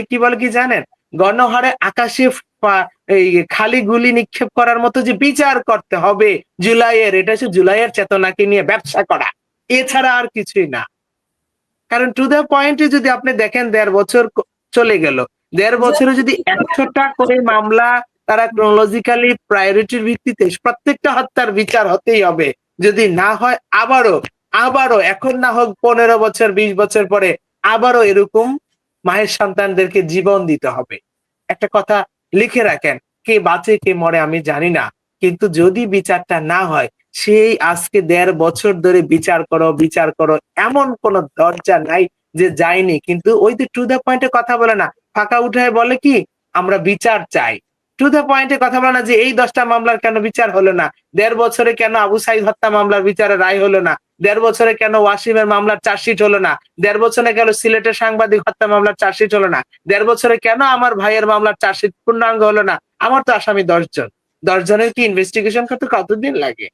কি বলে কি জানেন? গণহারে আকাশে এই খালি গুলি নিক্ষেপ করার মতো যে বিচার করতে হবে জুলাইয়ের, এটা হচ্ছে জুলাইয়ের চেতনাকে নিয়ে ব্যবসা করা, এছাড়া আর কিছুই না। কারণ টু দ্য পয়েন্টে যদি আপনি দেখেন ১.৫ বছর চলে গেল, ১.৫ বছরে যদি ১০০টা করে মামলা তারা ক্রোনোলজিক্যালি প্রায়োরিটির ভিত্তিতে প্রত্যেকটা হত্যার বিচার হতেই হবে। যদি না হয় আবারও এখন না হোক ১৫ বছর ২০ বছর পরে আবারও এরকম মায়ের সন্তানদেরকে জীবন দিতে হবে। একটা কথা লিখে রাখেন, কে বাঁচে কে মরে আমি জানি না। কিন্তু যদি বিচারটা না হয়, সেই আজকে ১.৫ বছর ধরে বিচার করো এমন কোন দরজা নাই যে যায়নি। কিন্তু ওই যে টু দ্য পয়েন্ট এ কথা বলে না, ফাঁকা উঠায় বলে কি আমরা বিচার চাই। টু দ্য পয়েন্ট এ কথা বলে না যে এই ১০টা মামলার কেন বিচার হলো না? ১.৫ বছরে কেন আবু সাঈদ হত্যা মামলার বিচারে রায় হলো না? ১.৫ বছরে কেন ওয়াসিমের মামলার চার্জশিট হলো না? ১.৫ বছরে কেন সিলেটের সাংবাদিক হত্যা মামলার চার্জশিট হলো না? ১.৫ বছরে কেন আমার ভাইয়ের মামলার চার্জশিট পূর্ণাঙ্গ হলো না? আমার তো আসামি ১০ জন। ১০ জনের কি ইনভেস্টিগেশন করতে কতদিন লাগে?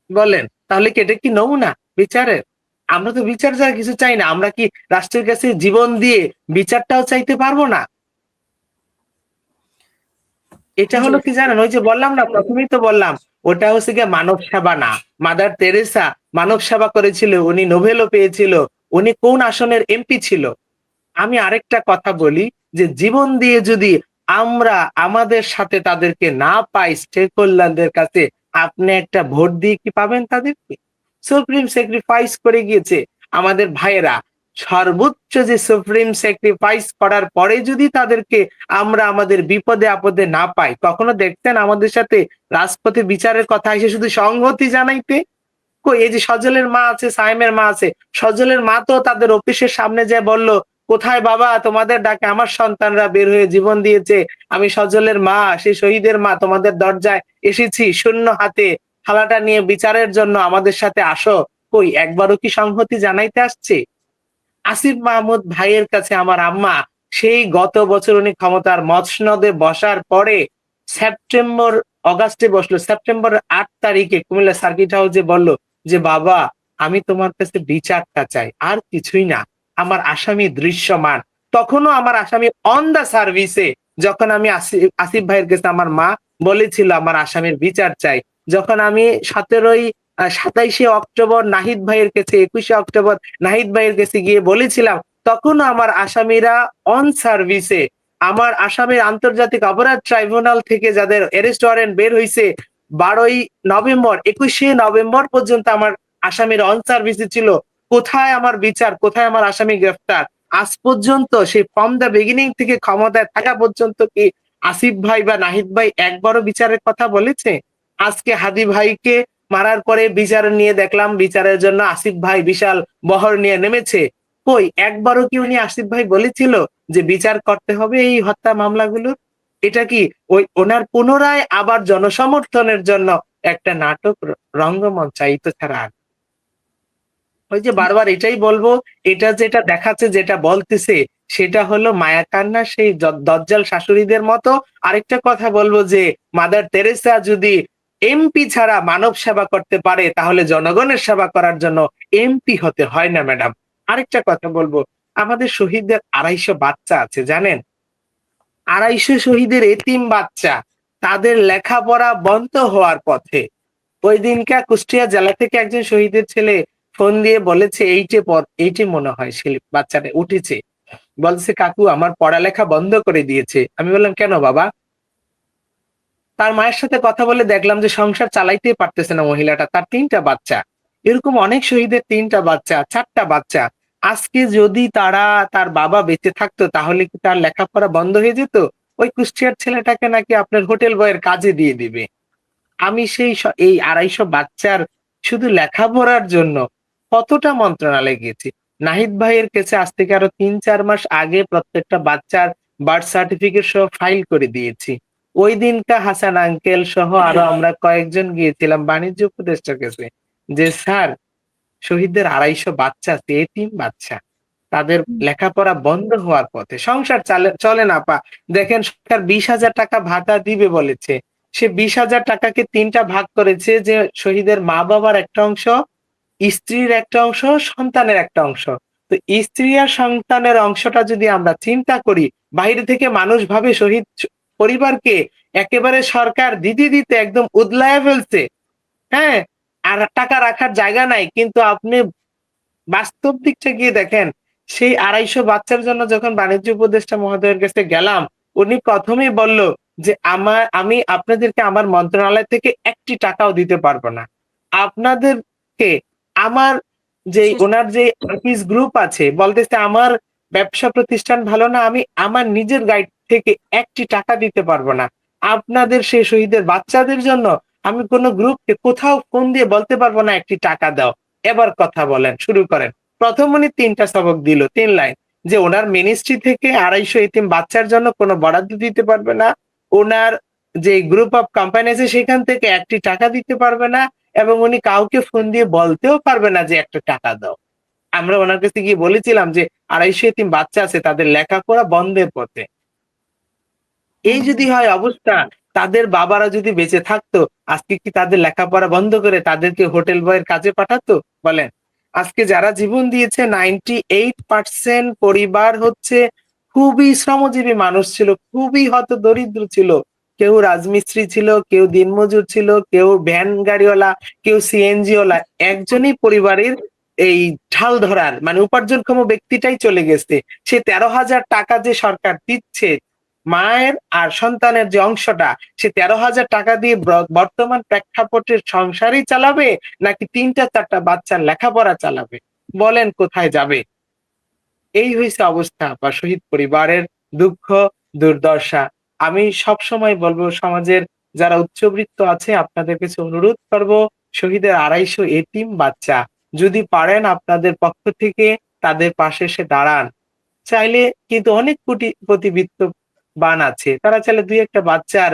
বলেন। তাহলে কি এটা কি নমুনা বিচারের? আমরা তো বিচার ছাড়া কিছু চাই না। আমরা কি রাষ্ট্রের কাছে জীবন দিয়ে বিচারটাও চাইতে পারবো না? এটা জি। হলো কি জানেন? ওই যে বললাম না, ১ম এই তো বললাম, ওটা হচ্ছে গিয়ে মানব সেবা না। মাদার তেরেসা মানব সেবা করেছিল, উনি নোবেলও পেয়েছিল। উনি কোন আসনের এমপি ছিল? আমি আরেকটা কথা বলি যে জীবন দিয়ে যদি আমরা আমাদের সাথে তাদেরকে না পাই স্টেক হোল্ডারদের কাছে, আপনি একটা ভোট দিয়ে কি পাবেন তাদেরকে? সুপ্রিম স্যাক্রিফাইস করে গিয়েছে আমাদের ভাইয়েরা। সর্বোচ্চ যে সুপ্রিম স্যাক্রিফাইস করার পরে যদি তাদেরকে আমরা আমাদের বিপদে আপদে না পাই, কখনো দেখতেন আমাদের সাথে রাজপথে বিচারের কথা এসে শুধু সংহতি জানাইতে? কই এই যে সজলের মা আছে, সাইমের মা আছে। সজলের মা তো তাদের অফিসের সামনে যেয়ে বলল, "কোথায় বাবা? তোমাদের ডাকে আমার সন্তানরা বের হয়ে জীবন দিয়েছে। আমি সজলের মা, সেই শহীদের মা তোমাদের দরজায় এসেছি শূন্য হাতে। থালাটা নিয়ে বিচারের জন্য আমাদের সাথে আসো।" কই একবারও কি সংহতি জানাইতে আসছে? আসিফ মাহমুদ ভাইয়ের কাছে আমার আম্মা সেই গত বছর উনি ক্ষমতার মসনদে বসার পরে সেপ্টেম্বর অগাস্টে বসলো। সেপ্টেম্বরের ৮ তারিখে কুমিল্লা সার্কিট হাউসে বলল যে, "বাবা আমি তোমার কাছে বিচারটা চাই। আর কিছুই না। আমার আসামি দৃশ্যমান।" তখনও আমার আসামি অন দ্য সার্ভিসে যখন আমি আসিফ ভাইয়ের কাছে আমার মা বলেছিল আমার আসামির বিচার চাই। যখন আমি ২৭শে অক্টোবর নাহিদ ভাইয়ের কাছে ২১শে অক্টোবর নাহিদ ভাইয়ের কাছে গিয়ে বলেছিলাম, তখনও আমার আসামিরা অন সার্ভিসে আমার আসামের আন্তর্জাতিক অপরাধ ট্রাইব্যুনাল থেকে যাদের অ্যারেস্ট ওয়ারেন্ট বের হইছে ১২ই নভেম্বর, ২১শে নভেম্বর পর্যন্ত আমার আসামিরা অন সার্ভিসে ছিল। কোথায় আমার বিচার? কোথায় আমার আসামি গ্রেফতার? আজ পর্যন্ত সেই ফ্রম দ্য বিগিনিং থেকে ক্ষমতায় থাকা পর্যন্ত কি আসিফ ভাই বা নাহিদ ভাই একবারও বিচারের কথা বলেছে? আজকে হাদী ভাইকে মারার পরে বিচার নিয়ে দেখলাম বিচারের জন্য আসিফ ভাই বিশাল বহর নিয়ে নেমেছে। কই একবারও কি উনি আসিফ ভাই বলেছিল যে বিচার করতে হবে এই হত্যা মামলাগুলোর? এটা কি ওই ওনার পুনরায় আবার জনসমর্থনের জন্য একটা নাটক রঙ্গমঞ্চায়িত ছাড়া আর? ওই যে বারবার এটাই বলবো, এটা যেটা দেখাচ্ছে যেটা বলতেছে সেটা হলো মায়াকান্না সেই দজ্জাল শাশুড়িদের মতো। আরেকটা কথা বলবো যে মাদার তেরেসা যদি এমপি ছাড়া মানব সেবা করতে পারে তাহলে জনগণের সেবা করার জন্য এমপি হতে হয় না ম্যাডাম। আরেকটা কথা বলবো, আমাদের শহীদদের ২৫০ বাচ্চা আছে জানেন? ২৫০ শহীদের এতিম বাচ্চা, তাদের লেখাপড়া বন্ধ হওয়ার পথে। ওই দিনকা কুষ্টিয়া জেলা থেকে একজন শহীদের ছেলে ফোন দিয়ে বলেছে এইটে মনে হয় সে বাচ্চাটা উঠেছে। বলছে কাকু আমার পড়ালেখা বন্ধ করে দিয়েছে। আমি বললাম কেন বাবা? তার মায়ের সাথে কথা বলে দেখলাম যে সংসার চালাইতেই পারতেছে না মহিলাটা। তার ৩ টা বাচ্চা। এরকম অনেক শহীদের ৩ টা বাচ্চা, ৪ টা বাচ্চা। আজকে যদি তার বাবা বেঁচে থাকতো তাহলে কি তার লেখাপড়া বন্ধ হয়ে যেত? ওই কুষ্টিয়ার ছেলেটাকে নাকি আপনার হোটেল বয়ের কাজে দিয়ে দিবে। আমি এই ২৫০ বাচ্চার শুধু লেখাপড়ার জন্য কতটা মন্ত্রণালয়ে গেছি। নাহিদ ভাইয়ের কাছে আজ থেকে আরো ৩-৪ মাস আগে প্রত্যেকটা বাচ্চার বার্থ সার্টিফিকেট সহ ফাইল করে দিয়েছি। ওই দিনটা হাসান আঙ্কেল সহ আরো আমরা কয়েকজন গিয়েছিলাম বাণিজ্য উপদেষ্টার কাছে যে স্যার শহীদদের ২৫০ বাচ্চা আছে, এতিম বাচ্চা। তাদের লেখাপড়া বন্ধ হওয়ার পথে। সংসার চলে না আপা। দেখেন সরকার ২০,০০০ টাকা ভাতা দিবে বলেছে। সে ২০,০০০ টাকাকে ৩ টা ভাগ করেছে যে শহীদের মা-বাবার একটা অংশ, স্ত্রীর একটা অংশ, সন্তানের একটা অংশ। তো স্ত্রী আর সন্তানের অংশটা যদি আমরা চিন্তা করি, বাইরে থেকে মানুষ ভাবে শহীদ পরিবারকে একেবারে সরকার দিতে, দিতে একদম উদলায়ে ফেলছে। হ্যাঁ? আর টাকা রাখার জায়গা নাই। কিন্তু আপনি বাস্তব দিকটা গিয়ে দেখেন, সেই ২৫০ বাচ্চার জন্য যখন বাণিজ্য উপদেষ্টা মহোদয়ের কাছে গেলাম, উনি ১ম এই বলল যে, আমি আপনাদেরকে আমার মন্ত্রণালয় থেকে ১ টি টাকাও দিতে পারব না। আপনাদেরকে আমার শেষ উনার যে অফিস গ্রুপ আছে, বলতেছে আমার ব্যবসা প্রতিষ্ঠান ভালো না, আমি আমার নিজের গাইড থেকে ১ টি টাকা দিতে পারব না। আপনাদের সেই শহীদের বাচ্চাদের জন্য আমি কোন গ্রুপকে কোথাও ফোন দিয়ে বলতে পারব না ১ টি টাকা দাও। এবার কথা বলেন, শুরু করেন। ১ম উনি ৩ টা সবক দিল, ৩ লাইন। যে উনার মিনিস্ট্রি থেকে ২৫০ এতিম বাচ্চার জন্য কোনো বরাদ্দ দিতে পারবে না। উনার যে গ্রুপ অফ কোম্পানি আছে সেখান থেকে ১ টি টাকা দিতে পারবে না এবং উনি কাউকে ফোন দিয়ে বলতেও পারবে না যে একটা টাকা দাও। আমরা উনার কাছে গিয়ে বলেছিলাম যে ২৫০ এতিম বাচ্চা আছে তাদের লেখাপড়া বন্ধের পথে। এই হুম, যদি হুম। হয় অবস্থা, তাদের বাবারা যদি বেঁচে থাকতো, আজকে কি তাদের লেখাপড়া বন্ধ করে তাদেরকে হোটেল বয়ের কাজে পাঠাতো? বলেন। আজকে যারা জীবন দিয়েছে 98% পরিবার হচ্ছে খুবই শ্রমজীবী মানুষ ছিল, খুবই হতদরিদ্র ছিল। কেউ রাজমিস্ত্রি ছিল, কেউ দিনমজুর ছিল, কেউ ভ্যান গাড়িওয়ালা, কেউ সিএনজি ওয়ালা। একজনই পরিবারের এই ঢাল ধরার মানে উপার্জনক্ষম ব্যক্তিটাই চলে গেছে। সে ১৩,০০০ টাকা যে সরকার দিচ্ছে মায়ের আর সন্তানের যে অংশটা, সে ১৩,০০০ টাকা দিয়ে বর্তমান প্রেক্ষাপটের সংসারই চালাবে নাকি ৩ টা ৪ টা বাচ্চার লেখাপড়া চালাবে? বলেন কোথায় যাবে? এই হইছে অবস্থা বা শহীদ পরিবারের দুঃখ, দুর্দশা। আমি সবসময় বলবো সমাজের যারা উচ্চবিত্ত আছে আপনাদের কাছে অনুরোধ করব শহীদের ২৫০ এতিম বাচ্চা যদি পারেন আপনাদের পক্ষ থেকে তাদের পাশে এসে দাঁড়ান। চাইলে কিন্তু অনেক প্রতিবিত্তবান আছে। তারা চাইলে ২-১ টা বাচ্চার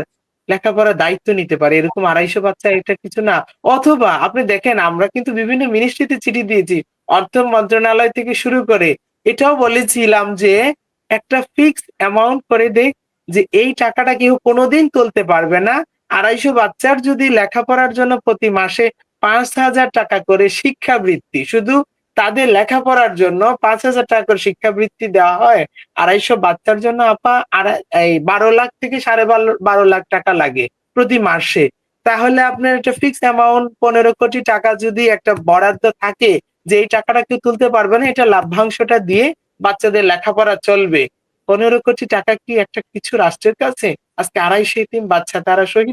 লেখাপড়ার দায়িত্ব নিতে পারে। এরকম ২৫০ বাচ্চা এটা কিছু না। অথবা আপনি দেখেন আমরা কিন্তু বিভিন্ন মিনিস্ট্রিতে চিঠি দিয়েছি। অর্থ মন্ত্রণালয় থেকে শুরু করে এটাও বলেছিলাম যে একটা ফিক্সড অ্যামাউন্ট করে দেই যে এই টাকাটা কেউ কোনদিন তুলতে পারবে না। ২৫০ বাচ্চার যদি লেখাপড়ার জন্য প্রতি মাসে ৫,০০০ টাকা করে শিক্ষাবৃত্তি শুধু তাদের লেখাপড়ার জন্য ৫,০০০ টাকা করে শিক্ষাবৃত্তি দেওয়া হয়। ২৫০ বাচ্চার জন্য আপা এই ১২ লাখ থেকে সাড়ে ১২ লাখ টাকা লাগে প্রতি মাসে। তাহলে আপনার একটা ফিক্সড অ্যামাউন্ট ১৫ কোটি টাকা যদি একটা বরাদ্দ থাকে যে এই টাকাটা কেউ তুলতে পারবে না, এটা লাভ্যাংশটা দিয়ে বাচ্চাদের লেখাপড়া চলবে। ১৫ কোটি টাকা কি একটা কিছু রাষ্ট্রের কাছে? আজকে ২৫০ এতিম বাচ্চা তারা শহীদ